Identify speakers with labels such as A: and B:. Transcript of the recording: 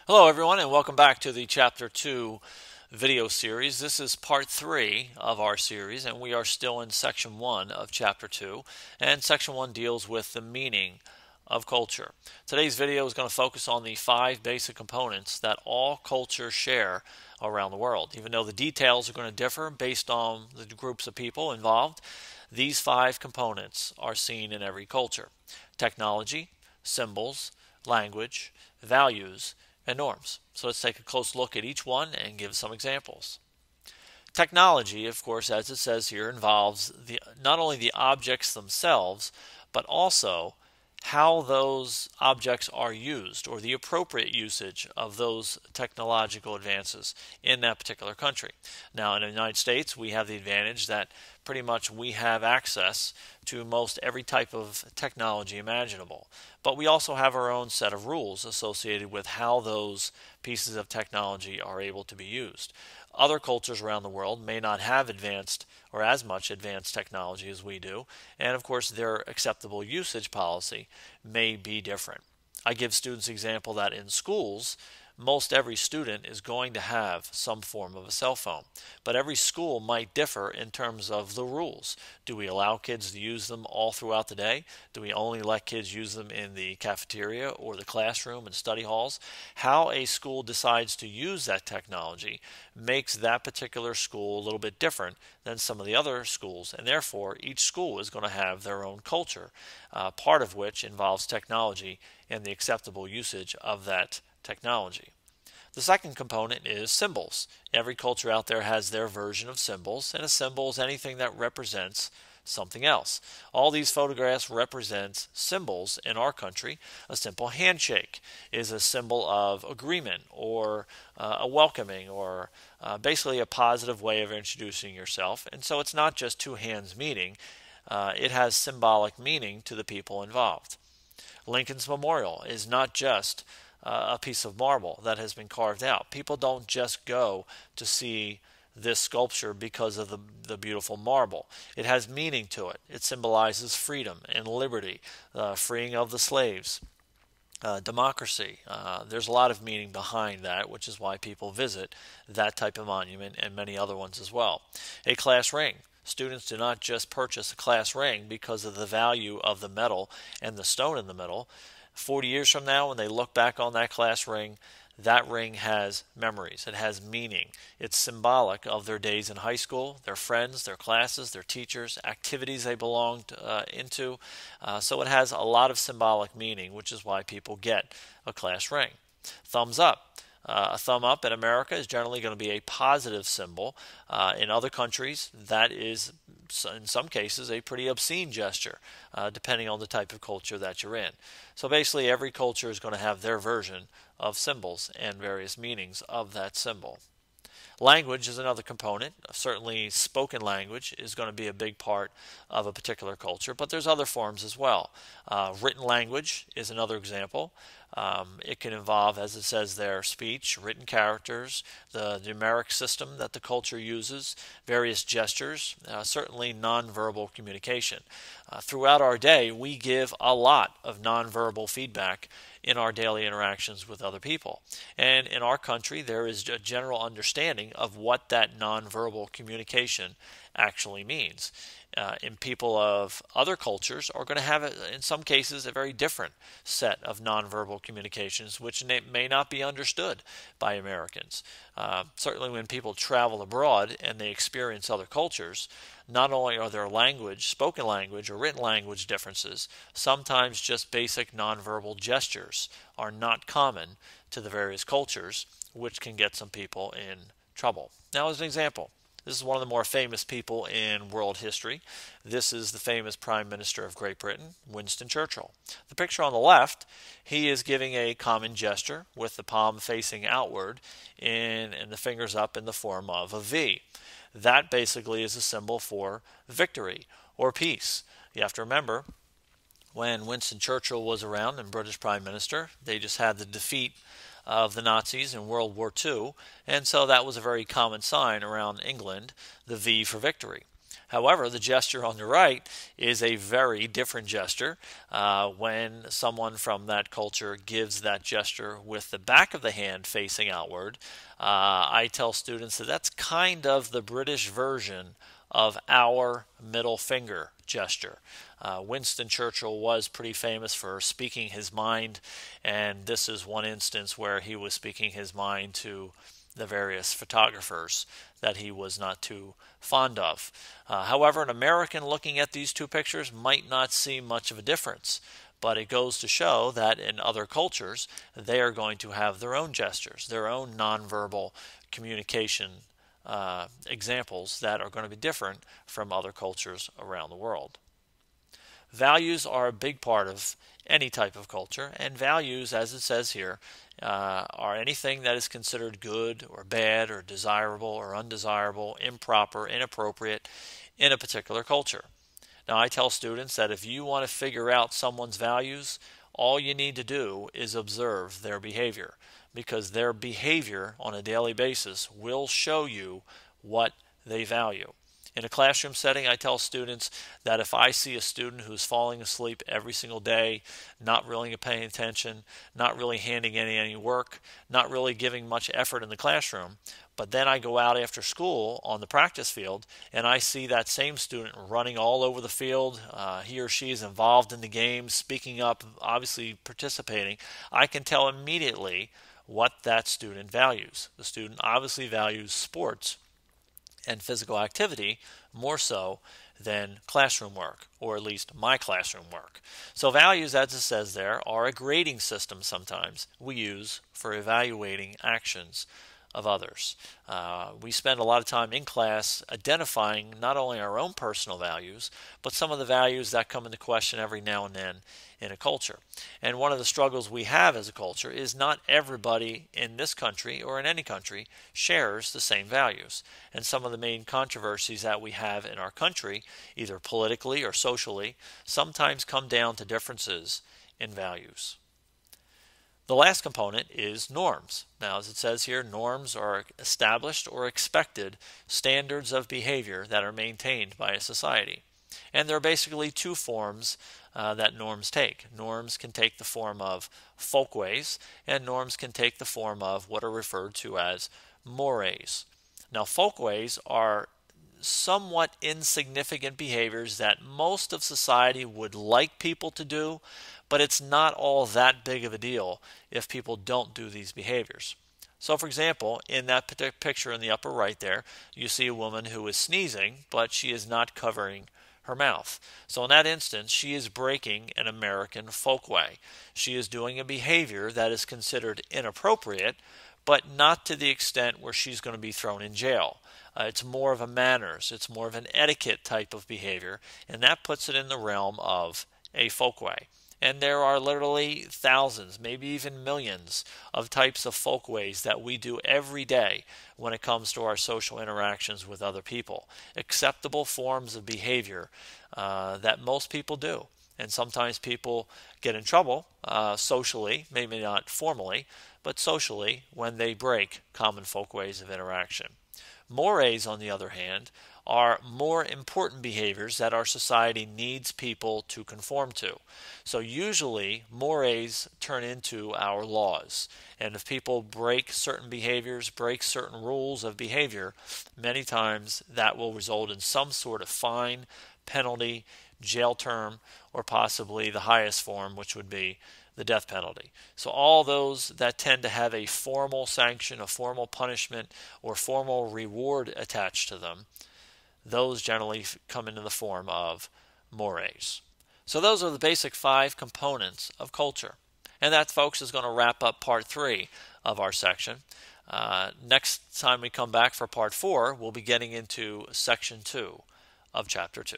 A: Hello everyone and welcome back to the Chapter 2 video series. This is part 3 of our series and we are still in Section 1 of Chapter 2, and Section 1 deals with the meaning of culture. Today's video is going to focus on the 5 basic components that all cultures share around the world. Even though the details are going to differ based on the groups of people involved, these 5 components are seen in every culture: technology, symbols, language, values, and norms. So let's take a close look at each one and give some examples. Technology, of course, as it says here, involves not only the objects themselves, but also how those objects are used, or the appropriate usage of those technological advances in that particular country. Now, in the United States, we have the advantage that pretty much we have access to most every type of technology imaginable. But we also have our own set of rules associated with how those pieces of technology are able to be used. Other cultures around the world may not have advanced or as much advanced technology as we do, and of course their acceptable usage policy may be different. I give students the example that in schools, most every student is going to have some form of a cell phone, but every school might differ in terms of the rules. Do we allow kids to use them all throughout the day? Do we only let kids use them in the cafeteria or the classroom and study halls? How a school decides to use that technology makes that particular school a little bit different than some of the other schools, and therefore each school is going to have their own culture, part of which involves technology and the acceptable usage of that technology. The second component is symbols. Every culture out there has their version of symbols, and a symbol is anything that represents something else. All these photographs represent symbols in our country. A simple handshake is a symbol of agreement, or a welcoming, or basically a positive way of introducing yourself. And so it's not just two hands meeting, it has symbolic meaning to the people involved. Lincoln's Memorial is not just a piece of marble that has been carved out. People don't just go to see this sculpture because of the beautiful marble. It has meaning to it. It symbolizes freedom and liberty, freeing of the slaves, democracy. There's a lot of meaning behind that, which is why people visit that type of monument and many other ones as well. A class ring. Students do not just purchase a class ring because of the value of the metal and the stone in the middle. 40 years from now, when they look back on that class ring, that ring has memories. It has meaning. It's symbolic of their days in high school, their friends, their classes, their teachers, activities they belonged into. So it has a lot of symbolic meaning, which is why people get a class ring. Thumbs up. A thumb up in America is generally going to be a positive symbol. In other countries, that is, in some cases, a pretty obscene gesture, depending on the type of culture that you're in. So basically, every culture is going to have their version of symbols and various meanings of that symbol. Language is another component. Certainly spoken language is going to be a big part of a particular culture, but there's other forms as well. Written language is another example. It can involve, as it says there, speech, written characters, the numeric system that the culture uses, various gestures, certainly nonverbal communication. Throughout our day, we give a lot of nonverbal feedback in our daily interactions with other people. And in our country, there is a general understanding of what that nonverbal communication actually means. And people of other cultures are going to have, in some cases, a very different set of nonverbal communications, which may not be understood by Americans. Certainly when people travel abroad and they experience other cultures, not only are there language, spoken language or written language differences, sometimes just basic nonverbal gestures are not common to the various cultures, which can get some people in trouble. Now, as an example, this is one of the more famous people in world history. This is the famous Prime Minister of Great Britain, Winston Churchill. The picture on the left, he is giving a common gesture with the palm facing outward and the fingers up in the form of a V. That basically is a symbol for victory or peace. You have to remember, when Winston Churchill was around and British Prime Minister, they just had the defeat of the Nazis in World War II, and so that was a very common sign around England, the V for victory. However, the gesture on the right is a very different gesture. When someone from that culture gives that gesture with the back of the hand facing outward, I tell students that that's kind of the British version of our middle finger gesture. Winston Churchill was pretty famous for speaking his mind, and this is one instance where he was speaking his mind to the various photographers that he was not too fond of. However, an American looking at these two pictures might not see much of a difference, but it goes to show that in other cultures, they are going to have their own gestures, their own nonverbal communication examples that are going to be different from other cultures around the world. Values are a big part of any type of culture, and values, as it says here, are anything that is considered good or bad or desirable or undesirable, improper, inappropriate in a particular culture. Now, I tell students that if you want to figure out someone's values, all you need to do is observe their behavior, because their behavior on a daily basis will show you what they value. In a classroom setting, I tell students that if I see a student who's falling asleep every single day, not really paying attention, not really handing in any work, not really giving much effort in the classroom, but then I go out after school on the practice field and I see that same student running all over the field, he or she is involved in the game, speaking up, obviously participating, I can tell immediately what that student values. The student obviously values sports and physical activity more so than classroom work, or at least my classroom work. So values, as it says there, are a grading system sometimes we use for evaluating actions of others. We spend a lot of time in class identifying not only our own personal values, but some of the values that come into question every now and then in a culture. And one of the struggles we have as a culture is not everybody in this country or in any country shares the same values. And some of the main controversies that we have in our country, either politically or socially, sometimes come down to differences in values. The last component is norms. Now, as it says here, norms are established or expected standards of behavior that are maintained by a society. And there are basically two forms that norms take. Norms can take the form of folkways, and norms can take the form of what are referred to as mores. Now, folkways are somewhat insignificant behaviors that most of society would like people to do, but it's not all that big of a deal if people don't do these behaviors. So, for example, in that picture in the upper right there, you see a woman who is sneezing, but she is not covering her mouth. So in that instance, she is breaking an American folkway. She is doing a behavior that is considered inappropriate, but not to the extent where she's going to be thrown in jail. It's more of a manners, it's more of an etiquette type of behavior, and that puts it in the realm of a folkway. And there are literally thousands, maybe even millions of types of folkways that we do every day when it comes to our social interactions with other people. Acceptable forms of behavior that most people do. And sometimes people get in trouble socially, maybe not formally, but socially when they break common folkways of interaction. Mores, on the other hand, are more important behaviors that our society needs people to conform to. So usually mores turn into our laws. And if people break certain behaviors, break certain rules of behavior, many times that will result in some sort of fine, penalty, jail term, or possibly the highest form, which would be the death penalty. So all those that tend to have a formal sanction, a formal punishment, or formal reward attached to them, those generally come into the form of mores. So those are the basic 5 components of culture. And that, folks, is going to wrap up part 3 of our section. Next time we come back for part 4, we'll be getting into section 2 of chapter 2.